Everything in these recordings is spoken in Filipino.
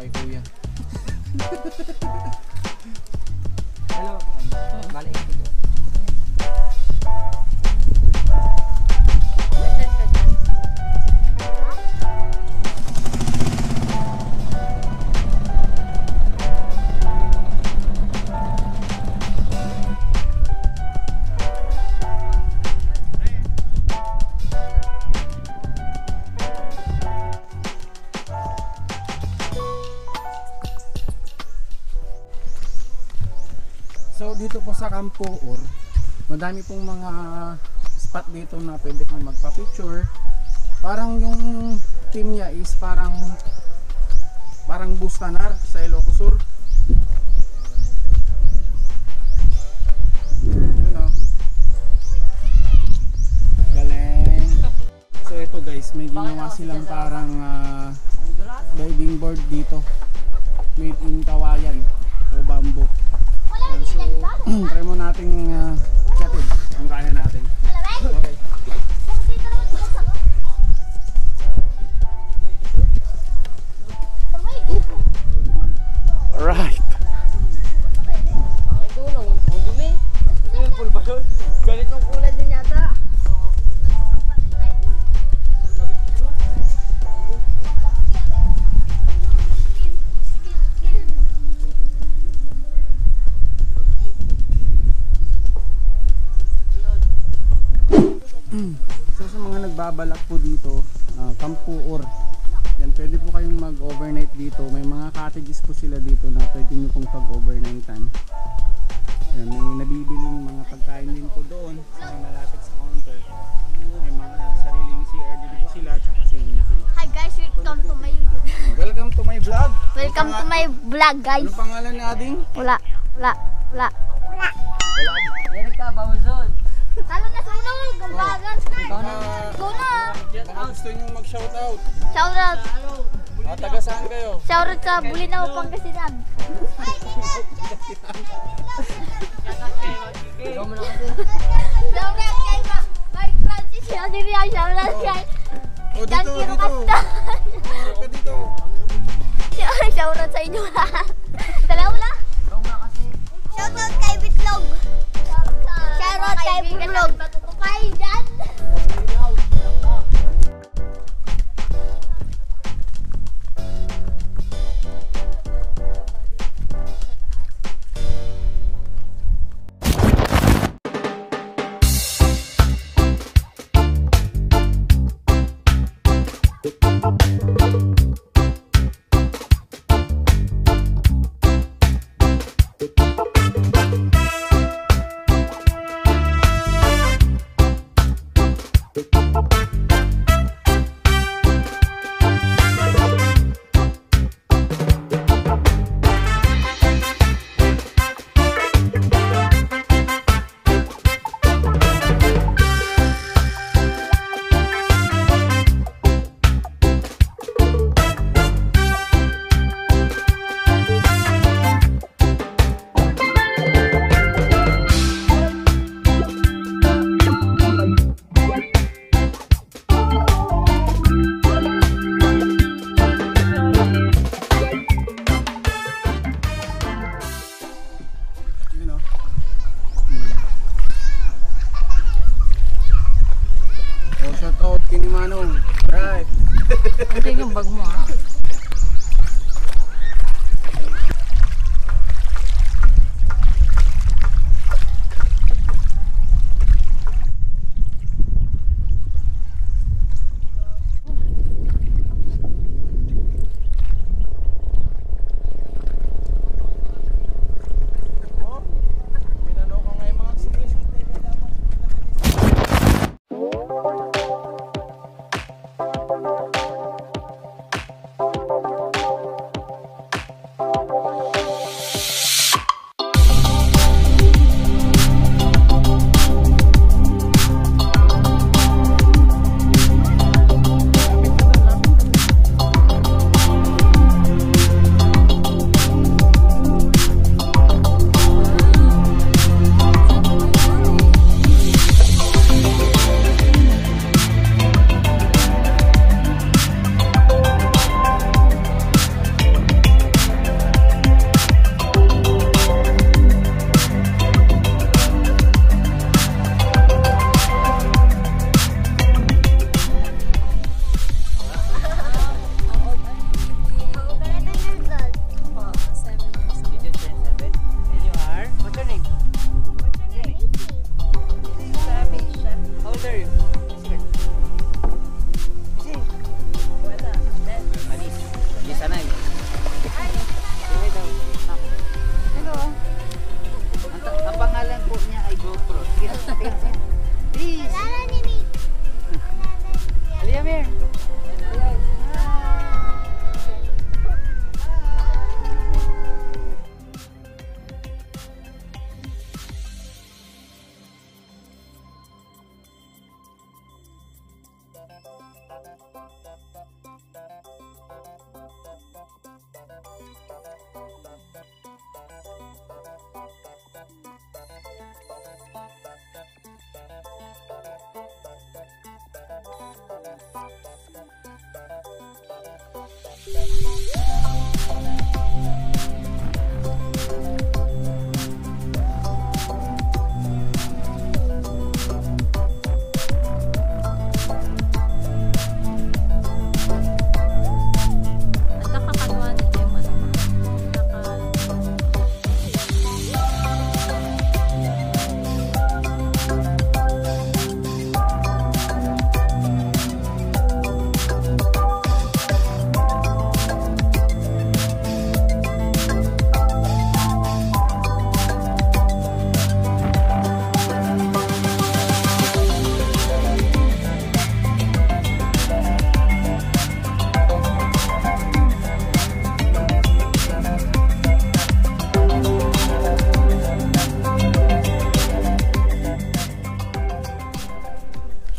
kay kuya. Hello. Balik ito. So dito po sa Camp Puor, madami pong mga spot dito na pwede kang magpa-picture. Parang yung team niya is parang Bustanar sa Ilocos Sur. Yun o. Galing. So ito guys, may ginawa silang parang diving board dito. Made in kawayan o bamboo. So, try mo nating chatin kung kaya natin. Okay. Alright. Ganitong kulay din yata. So sa mga nagbabalak po dito, Camp Puor, yan, pwede po kayong mag-overnight dito. May mga cottages po sila dito na pwede nyo pong pag-overnightan. Yan, may nabibiling mga pagkain din po doon sa malapit sa counter. May mga sariling CR din po sila, tsaka swimming pool. Hi guys, welcome to my Welcome to my vlog. Welcome to my vlog guys. Ano pangalan ni Ading? Wala. Erika Bawzon. Talo na sunog, galbagan. Ikaw na. Go na. Baka gusto nyo mag-shoutout. Shoutout. Taga saan kayo? Shoutout sa Bulinaw, Pangasinan. Ikaw mo na kasi. Shoutout kay Mike Francis. Shoutout kay O Dan dito, Kiro dito. Casta. Harap ka dito. Shoutout sa inyo lahat. Dalawa na. Ikaw mo na kasi. Shoutout kay Bitlog. Shoutout kay Bitlog. Kay Jan. Shoutout kini Manong. Right. Ito yung bag mo ah.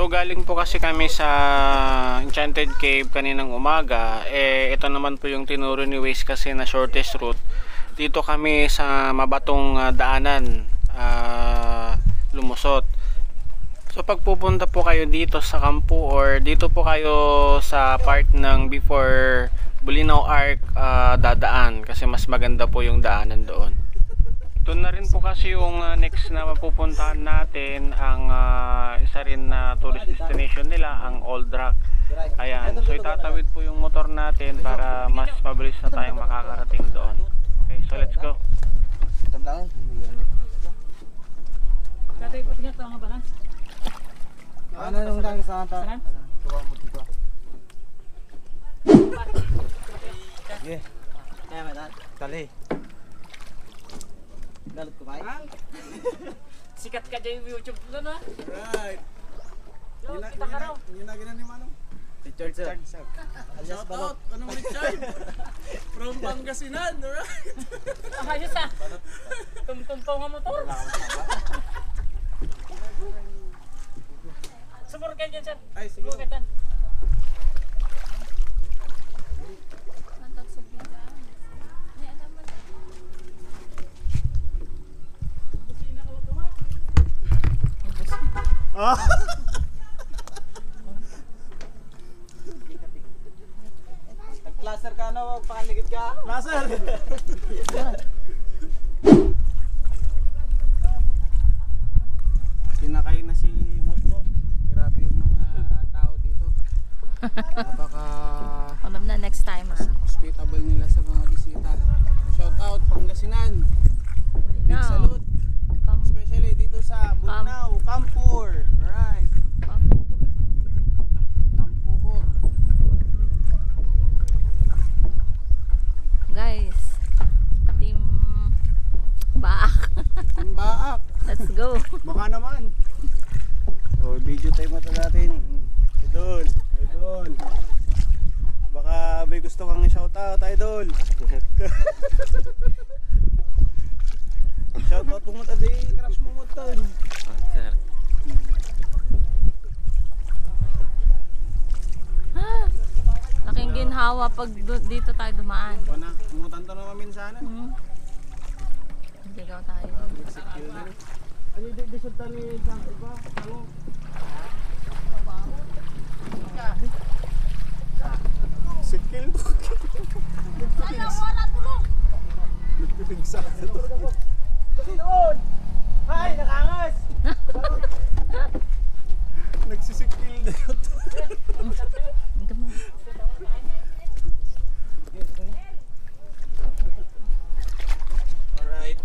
So galing po kasi kami sa Enchanted Cave kaninang umaga. Ito naman po yung tinuro ni Waze kasi na shortest route. Dito kami sa mabatong daanan lumusot. So pag pupunta po kayo dito sa Kampu or dito po kayo sa part ng before Bulinaw Arc dadaan kasi mas maganda po yung daanan doon. Doon na rin po kasi yung next na mapupuntahan natin ang isa rin na tourist destination nila, ang Old Rock. Ayan, so itatawid po yung motor natin para mas mabilis na tayong makakarating doon. Okay, so let's go. Ano nung lang sa ata? Tuwa mo dito. Yeah. Kaya madal. Kali. Galit ko ba? Sikat ka dyan yung YouTube ko na. Right. Yo, kita ka raw. Yun na ginani manong. Richard sir. Shout out! Anong Richard? From Pangasinan, alright? Ayos ah. Tumtumpaw nga motor. Sumur kayo dyan, sir. Ay, sige. Sumur kayo dyan. Laser ka na, wag pakaligid ka. Laser! Sinakay na si Motmot. Grabe yung mga tao dito. Napaka Alam na next time ah. hospitable nila sa mga bisita. Shout out Pangasinan. Big salute. Especially dito sa Bulinaw, Campur. Right. Campur. Guys, team Baak. Timbaak. Let's go. Baka naman. Oh, video time ito natin. Idol. Idol. Baka may gusto kang shoutout, idol. Shoutout pumunta di crush mo mo ton. Sir. Laking ginhawa pag dito tayo dumaan. Wana, umutan to naman minsan. Ligaw tayo. Ano di sa tani sa iba? Ano? Sikil to. Nagpipigsa to. Doon! Hay, nakangas! Nagsisikil dito. Alright.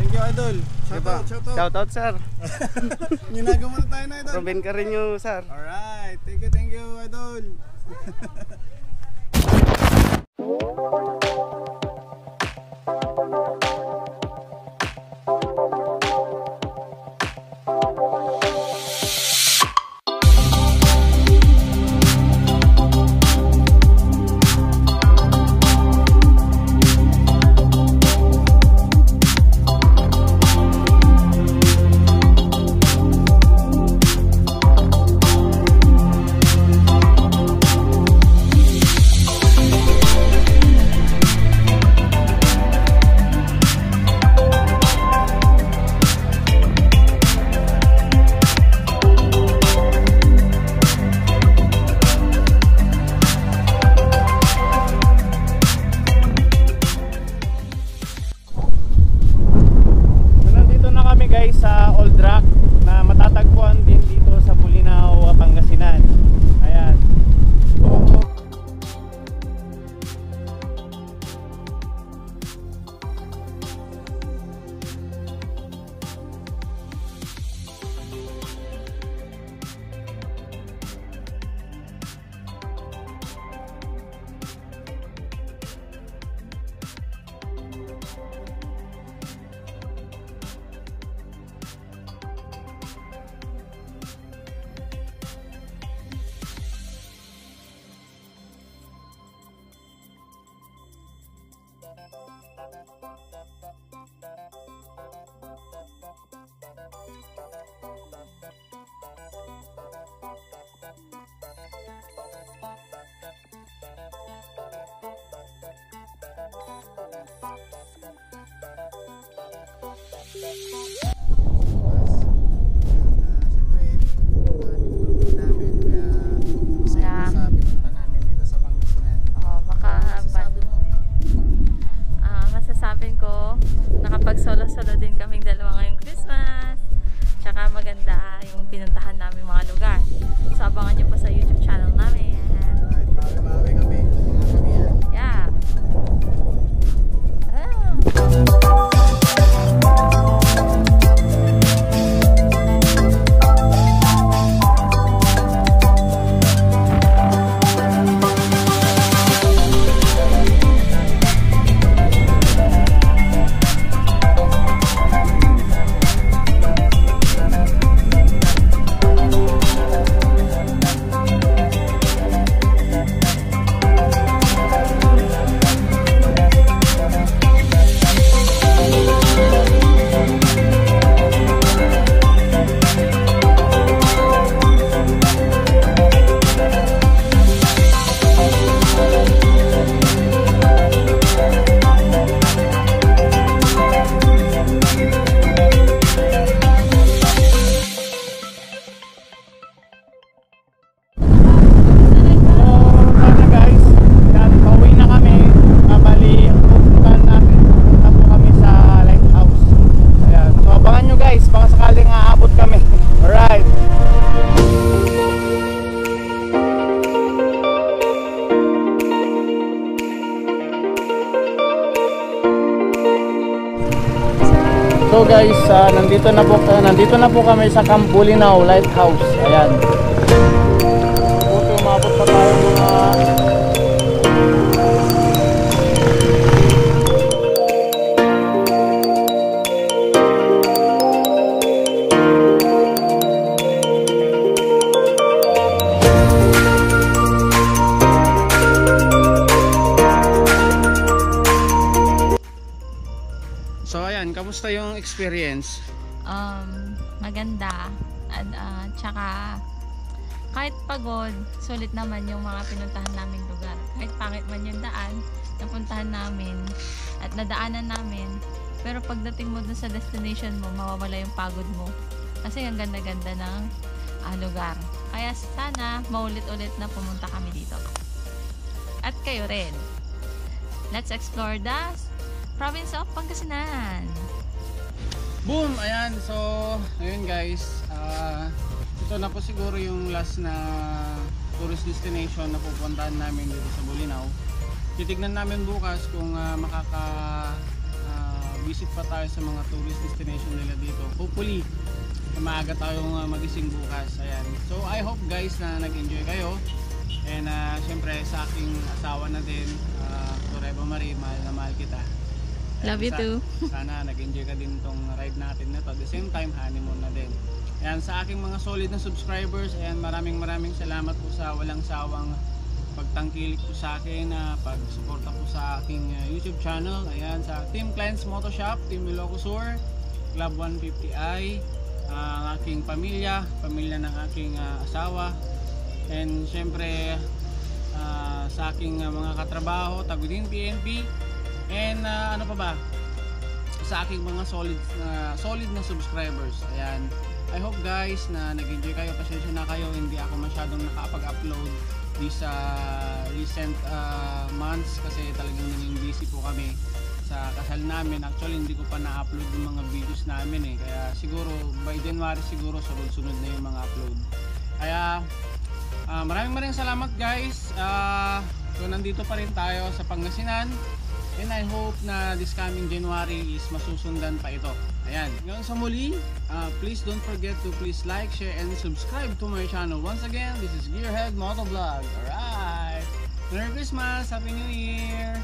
Thank you, idol. Shout out, shout out. Shout out sir. Ginagawa na tayo na, idol. Ruben Carreño sir. Alright, thank you, idol. Masasabi ko, nakapag-solo-solo din kaming dalawa ngayong Christmas. Tsaka maganda yung pinuntahan namin mga lugar. So abangan nyo po sa YouTube channel namin. Yeah. So guys, nandito na po kami sa Camp Bolinao Lighthouse. Ayan. Buti umabot pa tayo mga So ayan, kamusta yung experience? Maganda. At tsaka kahit pagod, sulit naman yung mga pinuntahan naming lugar. Kahit pangit man yung daan, napuntahan namin at nadaanan namin. Pero pagdating mo dun sa destination mo, mawawala yung pagod mo. Kasi ang ganda-ganda ng lugar. Kaya sana maulit-ulit na pumunta kami dito. At kayo rin. Let's explore the province of Pangasinan. Boom! Ayan, so ayun guys, ito na po siguro yung last na tourist destination na pupuntahan namin dito sa Bolinao. Titignan namin bukas kung visit pa tayo sa mga tourist destination nila dito. Hopefully maaga tayong magising bukas. Ayan. So I hope guys na nag-enjoy kayo. And syempre sa aking asawa na din, Toreba Marie, mahal na mahal kita. Love you too. Sana nag-enjoy ka din tong ride natin na to. At the same time, honeymoon na din. Ayan, sa aking mga solid na subscribers, ayan, maraming salamat po sa walang sawang pagtangkilik po sa akin, pagsuporta po sa aking YouTube channel. Ayan, sa Team Clients Motoshop, Team Ilocosur, Club 150i, ang aking pamilya ng aking asawa, and syempre sa aking mga katrabaho, Tagudin PNP, and ano pa ba, sa aking mga solid na subscribers. Ayan, I hope guys na nag-enjoy kayo. Pasensya na kayo, hindi ako masyadong nakapag-upload these recent months kasi talagang naging busy po kami sa kasal namin. Actually hindi ko pa na-upload yung mga videos namin kaya siguro by January siguro sunod-sunod na yung mga upload. Kaya maraming salamat guys. So nandito pa rin tayo sa Pangasinan, and I hope na this coming January is masusundan pa ito. Ayan, ngayon sa muli, please don't forget to please like, share, and subscribe to my channel. Once again, this is Gearhead Motovlog. Alright, Merry Christmas, Happy New Year!